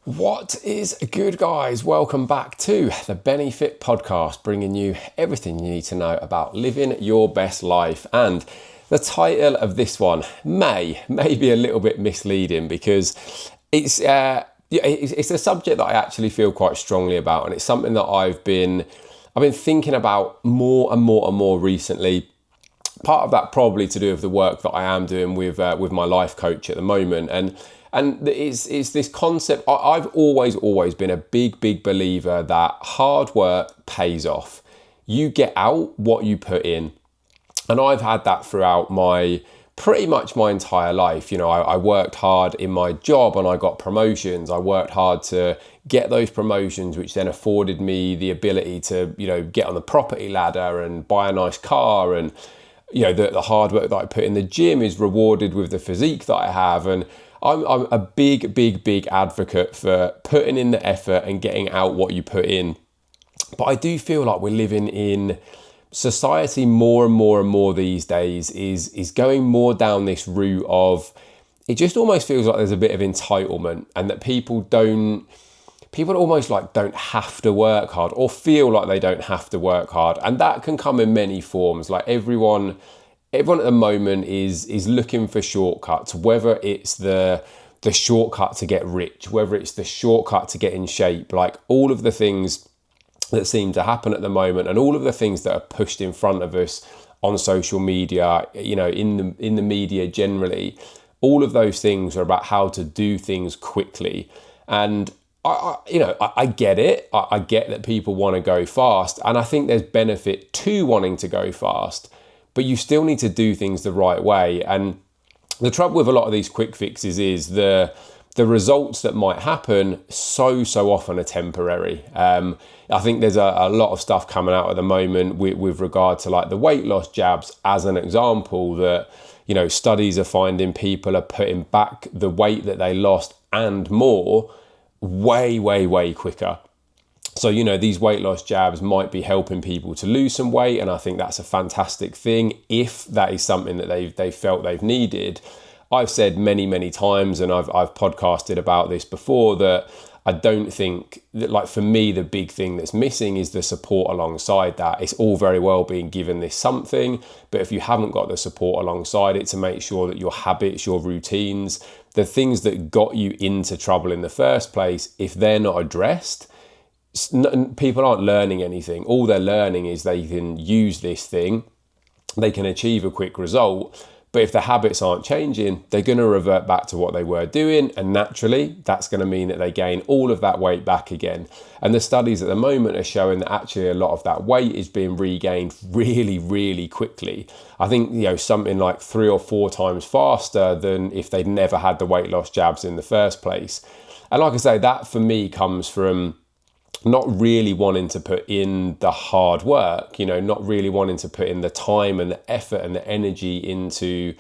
What is good, guys? Welcome back to the Benefit Podcast, bringing you everything you need to know about living your best life. And the title of this one may be a little bit misleading because it's a subject that I actually feel quite strongly about, and it's something that I've been thinking about more and more recently. Part of that probably to do with the work that I am doing with my life coach at the moment, and it's this concept. I've always been a big believer that hard work pays off. You get out what you put in, and I've had that throughout pretty much my entire life. You know, I worked hard in my job and I got promotions. I worked hard to get those promotions, which then afforded me the ability to, get on the property ladder and buy a nice car. And the hard work that I put in the gym is rewarded with the physique that I have. And I'm a big advocate for putting in the effort and getting out what you put in. But I do feel like we're living in society more and more these days is going more down this route of, it just almost feels like there's a bit of entitlement, and that people almost like don't have to work hard or feel like they don't have to work hard. And that can come in many forms. Like everyone at the moment is looking for shortcuts, whether it's the shortcut to get rich, whether it's the shortcut to get in shape, like all of the things that seem to happen at the moment, and all of the things that are pushed in front of us on social media, in the media generally. All of those things are about how to do things quickly. And I get it. I get that people want to go fast, and I think there's benefit to wanting to go fast, but you still need to do things the right way. And the trouble with a lot of these quick fixes is the results that might happen so often are temporary. I think there's a lot of stuff coming out at the moment with regard to like the weight loss jabs, as an example, that studies are finding people are putting back the weight that they lost and more way quicker. So, these weight loss jabs might be helping people to lose some weight, and I think that's a fantastic thing if that is something that they felt they've needed. I've said many times, and I've podcasted about this before, that I don't think that, like, for me, the big thing that's missing is the support alongside that. It's all very well being given this something, but if you haven't got the support alongside it to make sure that your habits, your routines, the things that got you into trouble in the first place, if they're not addressed, people aren't learning anything. All they're learning is they can use this thing, they can achieve a quick result, but if the habits aren't changing, they're going to revert back to what they were doing, and naturally that's going to mean that they gain all of that weight back again. And the studies at the moment are showing that actually a lot of that weight is being regained really quickly. I think something like 3 or 4 times faster than if they'd never had the weight loss jabs in the first place. And like I say, that for me comes from not really wanting to put in the hard work, not really wanting to put in the time and the effort and the energy into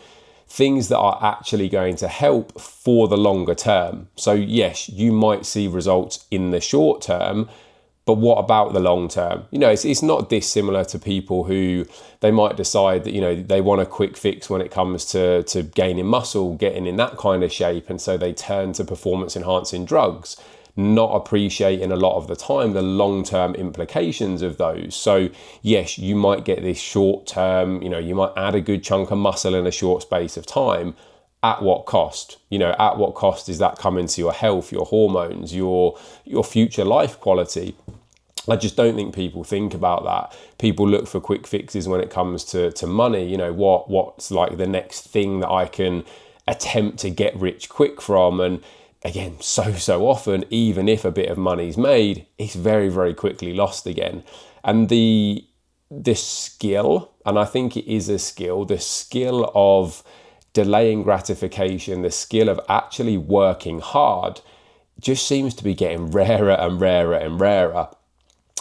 things that are actually going to help for the longer term. So yes, you might see results in the short term, but what about the long term? It's not dissimilar to people who they might decide that, they want a quick fix when it comes to gaining muscle, getting in that kind of shape. And so they turn to performance enhancing drugs, not appreciating a lot of the time the long-term implications of those. So yes, you might get this short term, you might add a good chunk of muscle in a short space of time. At what cost? At what cost is that coming to your health, your hormones, your future life quality? I just don't think people think about that. People look for quick fixes when it comes to money. What's like the next thing that I can attempt to get rich quick from? And again, so often, even if a bit of money's made, it's very quickly lost again. And the skill, and I think it is a skill, the skill of delaying gratification, the skill of actually working hard, just seems to be getting rarer and rarer.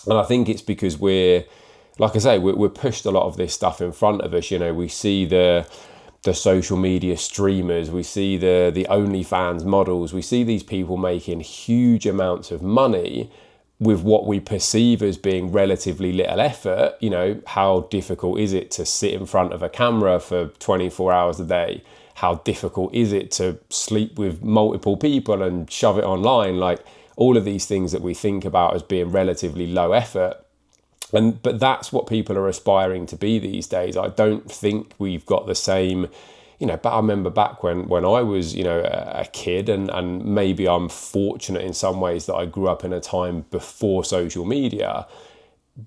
And I think it's because we're pushed a lot of this stuff in front of us. We see the social media streamers, we see the OnlyFans models, we see these people making huge amounts of money with what we perceive as being relatively little effort. How difficult is it to sit in front of a camera for 24 hours a day? how difficult is it to sleep with multiple people and shove it online? Like all of these things that we think about as being relatively low effort. But that's what people are aspiring to be these days. I don't think we've got the same, but I remember back when I was, a kid, and maybe I'm fortunate in some ways that I grew up in a time before social media.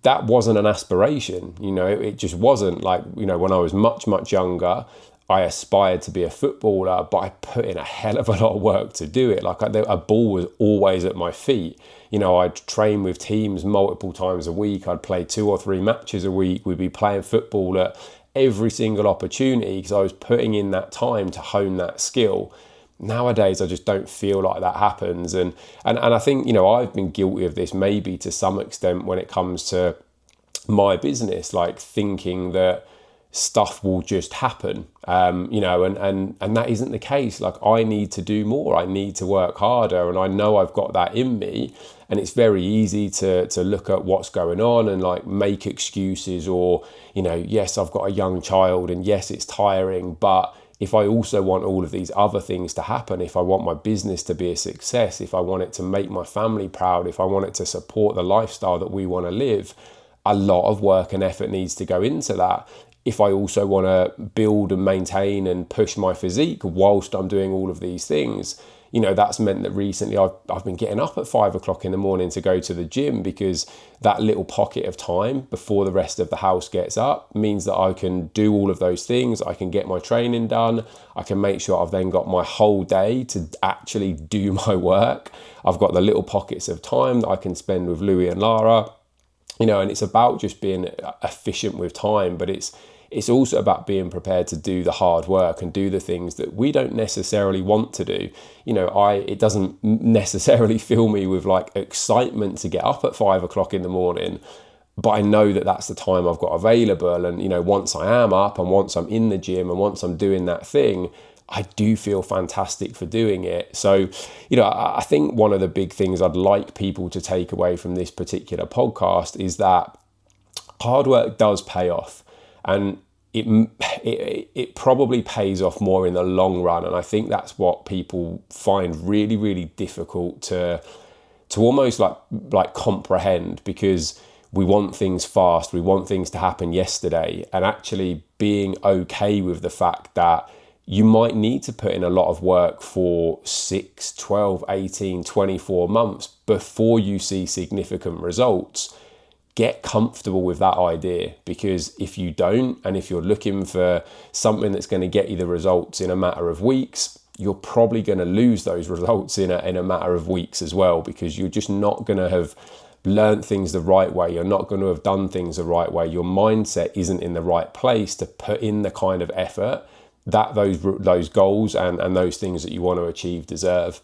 That wasn't an aspiration, it just wasn't. Like, when I was much, much younger, I aspired to be a footballer, but I put in a hell of a lot of work to do it. Like a ball was always at my feet. I'd train with teams multiple times a week. I'd play 2 or 3 matches a week. We'd be playing football at every single opportunity because I was putting in that time to hone that skill. Nowadays, I just don't feel like that happens. And I think, I've been guilty of this maybe to some extent when it comes to my business, like thinking that stuff will just happen, and that isn't the case. Like I need to do more, I need to work harder, and I know I've got that in me. And it's very easy to look at what's going on and like make excuses, or yes, I've got a young child, and yes, it's tiring, but if I also want all of these other things to happen, if I want my business to be a success, if I want it to make my family proud, if I want it to support the lifestyle that we want to live, a lot of work and effort needs to go into that. If I also want to build and maintain and push my physique whilst I'm doing all of these things, that's meant that recently I've been getting up at 5 o'clock in the morning to go to the gym, because that little pocket of time before the rest of the house gets up means that I can do all of those things. I can get my training done. I can make sure I've then got my whole day to actually do my work. I've got the little pockets of time that I can spend with Louis and Lara, and it's about just being efficient with time, but it's also about being prepared to do the hard work and do the things that we don't necessarily want to do. It doesn't necessarily fill me with like excitement to get up at 5 o'clock in the morning, but I know that that's the time I've got available. And, once I am up and once I'm in the gym and once I'm doing that thing, I do feel fantastic for doing it. So, I think one of the big things I'd like people to take away from this particular podcast is that hard work does pay off. And it probably pays off more in the long run. And I think that's what people find really, really difficult to almost like comprehend, because we want things fast. We want things to happen yesterday. And actually being okay with the fact that you might need to put in a lot of work for 6, 12, 18, 24 months before you see significant results. Get comfortable with that idea, because if you don't, and if you're looking for something that's going to get you the results in a matter of weeks, you're probably going to lose those results in a matter of weeks as well, because you're just not going to have learned things the right way. You're not going to have done things the right way. Your mindset isn't in the right place to put in the kind of effort that those goals and those things that you want to achieve deserve.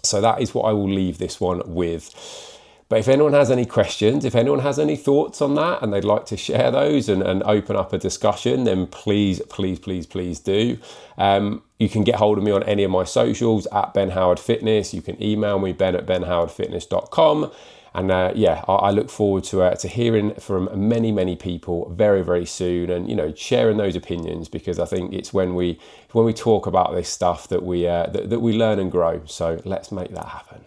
So that is what I will leave this one with. But if anyone has any questions, if anyone has any thoughts on that and they'd like to share those and open up a discussion, then please do. You can get hold of me on any of my socials at Ben Howard Fitness. You can email me, ben@benhowardfitness.com. And I look forward to hearing from many, many people very, very soon, and sharing those opinions, because I think it's when we talk about this stuff that we learn and grow. So let's make that happen.